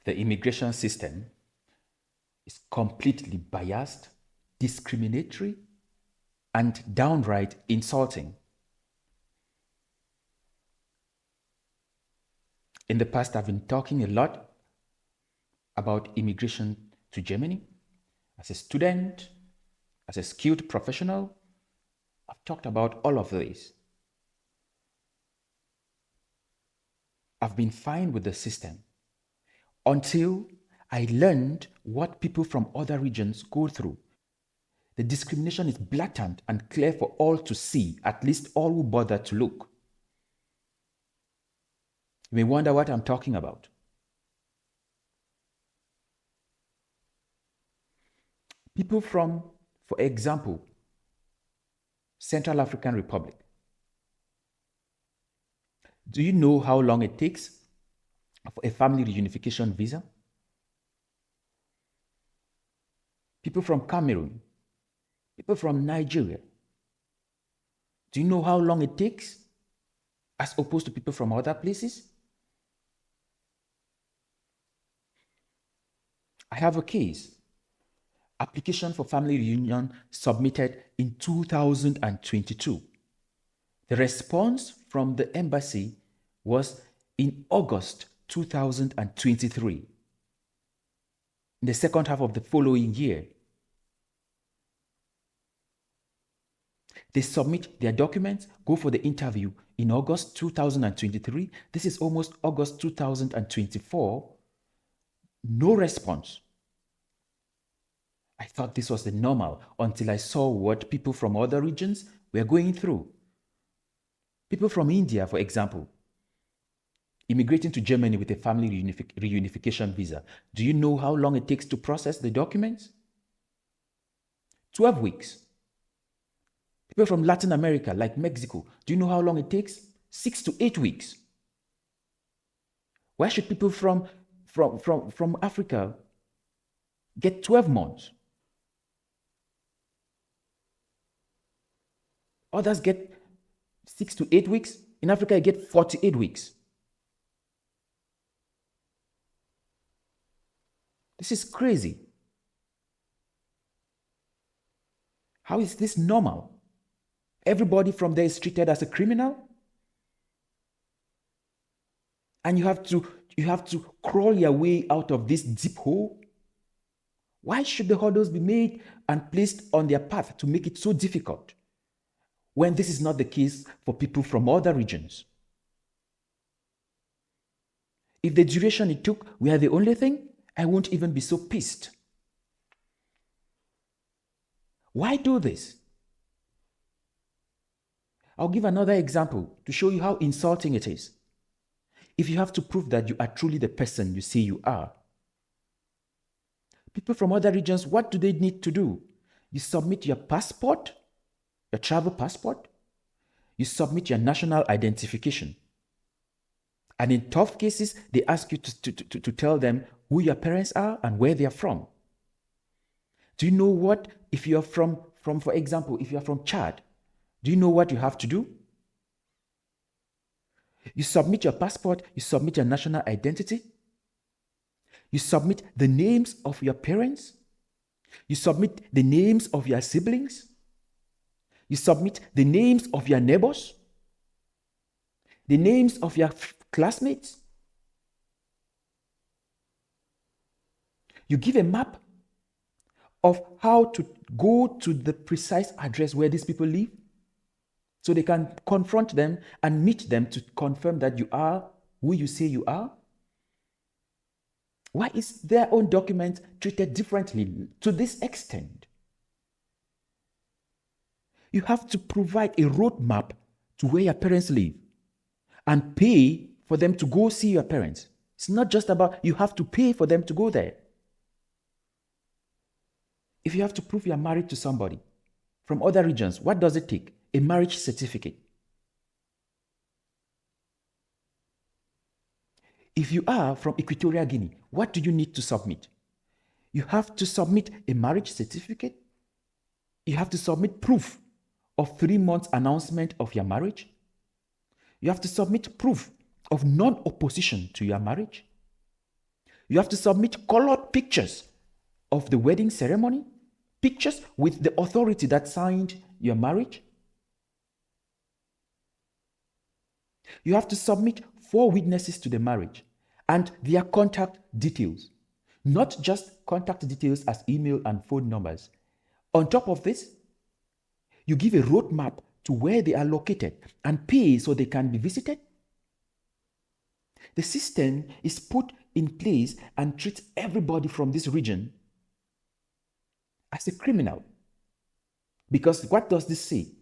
The immigration system is completely biased, discriminatory, and downright insulting. In the past, I've been talking a lot about immigration to Germany. As a student, as a skilled professional, I've talked about all of this. I've been fine with the system until I learned what people from other regions go through. The discrimination is blatant and clear for all to see, at least all who bother to look. You may wonder what I'm talking about. People from, for example, Central African Republic. Do you know how long it takes for a family reunification visa? People from Cameroon, people from Nigeria. Do you know how long it takes as opposed to people from other places? I have a case. Application for family reunion submitted in 2022. The response from the embassy was in August 2023, in the second half of the following year. They submit their documents, go for the interview in August 2023. This is almost August 2024. No response. I thought this was the normal until I saw what people from other regions were going through. People from India, for example, immigrating to Germany with a family reunification visa. Do you know how long it takes to process the documents? 12 weeks. People from Latin America, like Mexico, do you know how long it takes? 6 to 8 weeks. Why should people from Africa get 12 months? Others get 6 to 8 weeks. In Africa, you get 48 weeks. This is crazy. How is this normal? Everybody from there is treated as a criminal? And you have to crawl your way out of this deep hole? Why should the hurdles be made and placed on their path to make it so difficult, when this is not the case for people from other regions? If the duration it took were the only thing, I won't even be so pissed. Why do this? I'll give another example to show you how insulting it is. If you have to prove that you are truly the person you say you are, people from other regions, what do they need to do? You submit your passport, your travel passport. You submit your national identification. And in tough cases, they ask you to tell them who your parents are and where they are from. Do you know what? If you are from, for example, if you are from Chad, do you know what you have to do? You submit your passport, you submit your national identity, you submit the names of your parents, you submit the names of your siblings, you submit the names of your neighbors, the names of your classmates. You give a map of how to go to the precise address where these people live, so they can confront them and meet them to confirm that you are who you say you are. Why is their own document treated differently to this extent? You have to provide a roadmap to where your parents live and pay for them to go see your parents. It's not just about you have to pay for them to go there. If you have to prove you're married to somebody from other regions, what does it take? A marriage certificate. If you are from Equatorial Guinea, what do you need to submit? You have to submit a marriage certificate. You have to submit proof of 3 months announcement of your marriage. You have to submit proof of non-opposition to your marriage. You have to submit colored pictures of the wedding ceremony, pictures with the authority that signed your marriage. You have to submit 4 witnesses to the marriage and their contact details, not just contact details as email and phone numbers. On top of this, you give a roadmap to where they are located and pay so they can be visited. The system is put in place and treats everybody from this region as a criminal. Because what does this say?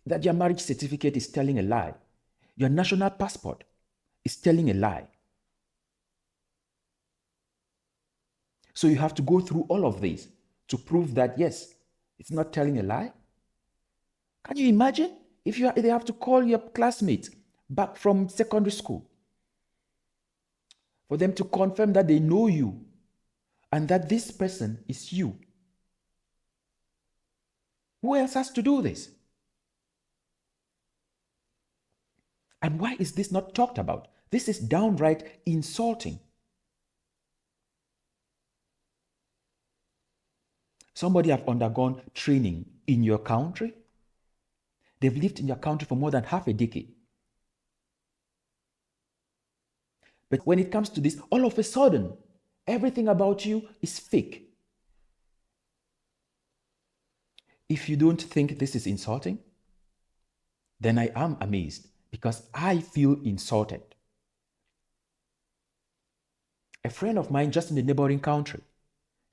That your marriage certificate is telling a lie. Your national passport is telling a lie. So you have to go through all of this to prove that, yes, it's not telling a lie. Can you imagine if they have to call your classmates back from secondary school for them to confirm that they know you and that this person is you? Who else has to do this? And why is this not talked about? This is downright insulting. Somebody have undergone training in your country. They've lived in your country for more than half a decade. But when it comes to this, all of a sudden, everything about you is fake. If you don't think this is insulting, then I am amazed because I feel insulted. A friend of mine just in the neighboring country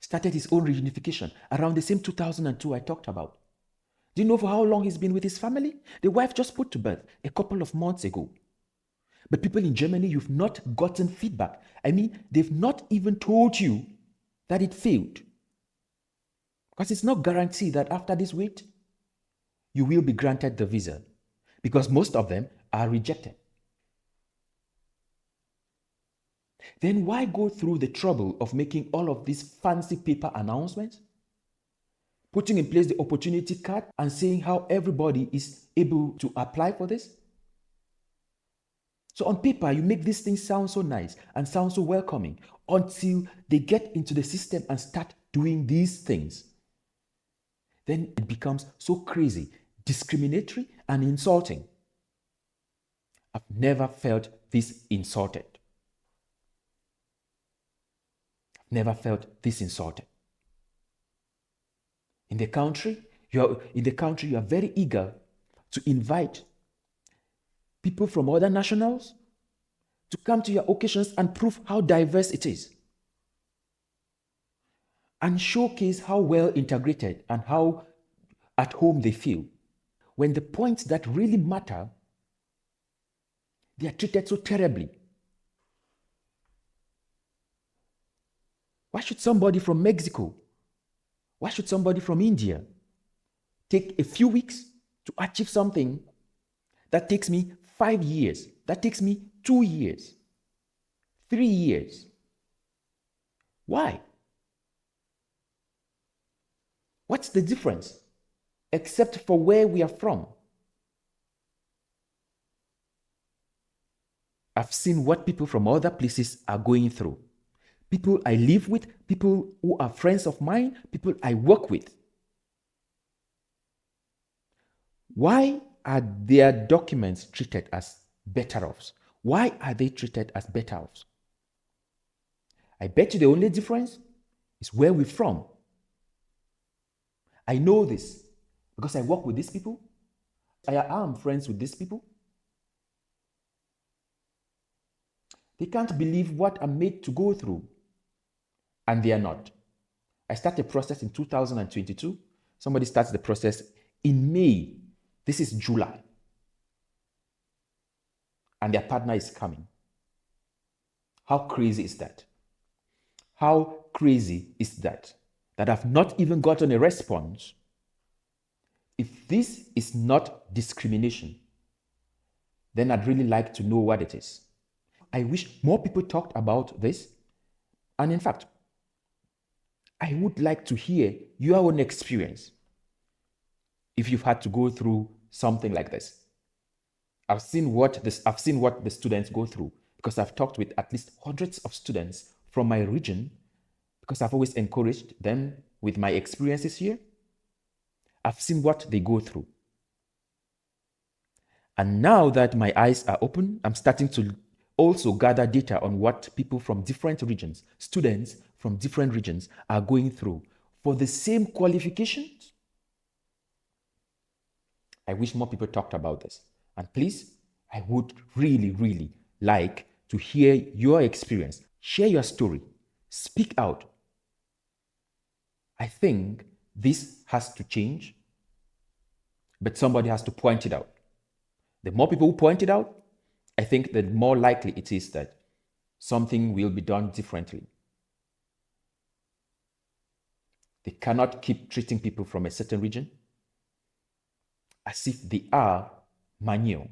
started his own reunification around the same 2002 I talked about. Do you know for how long he's been with his family? The wife just put to birth a couple of months ago. But people in Germany, you've not gotten feedback. I mean, they've not even told you that it failed. Because it's not guaranteed that after this wait, you will be granted the visa. Because most of them are rejected. Then why go through the trouble of making all of these fancy paper announcements? Putting in place the opportunity card and saying how everybody is able to apply for this? So on paper, you make these things sound so nice and sound so welcoming until they get into the system and start doing these things. Then it becomes so crazy, discriminatory and insulting. I've never felt this insulted. Never felt this insulted. In the country, you are very eager to invite people from other nationals to come to your occasions and prove how diverse it is. And showcase how well integrated and how at home they feel. When the points that really matter, they are treated so terribly. Why should somebody from Mexico, why should somebody from India take a few weeks to achieve something that takes me 5 years, that takes me 2 years, 3 years? Why? What's the difference? Except for where we are from. I've seen what people from other places are going through. People I live with, people who are friends of mine, people I work with. Why are their documents treated as better offs? Why are they treated as better offs? I bet you the only difference is where we're from. I know this because I work with these people. I am friends with these people. They can't believe what I'm made to go through. And they are not. I started a process in 2022. Somebody starts the process in May. This is July. And their partner is coming. How crazy is that? How crazy is that? That I've not even gotten a response. If this is not discrimination, then I'd really like to know what it is. I wish more people talked about this. And in fact, I would like to hear your own experience if you've had to go through something like this. I've seen what the students go through because I've talked with at least hundreds of students from my region, because I've always encouraged them with my experiences here. I've seen what they go through. And now that my eyes are open, I'm starting to also gather data on what people from different regions, students from different regions, are going through for the same qualifications. I wish more people talked about this. And please, I would really, really like to hear your experience. Share your story. Speak out. I think this has to change, but somebody has to point it out. The more people who point it out, I think the more likely it is that something will be done differently. They cannot keep treating people from a certain region as if they are manure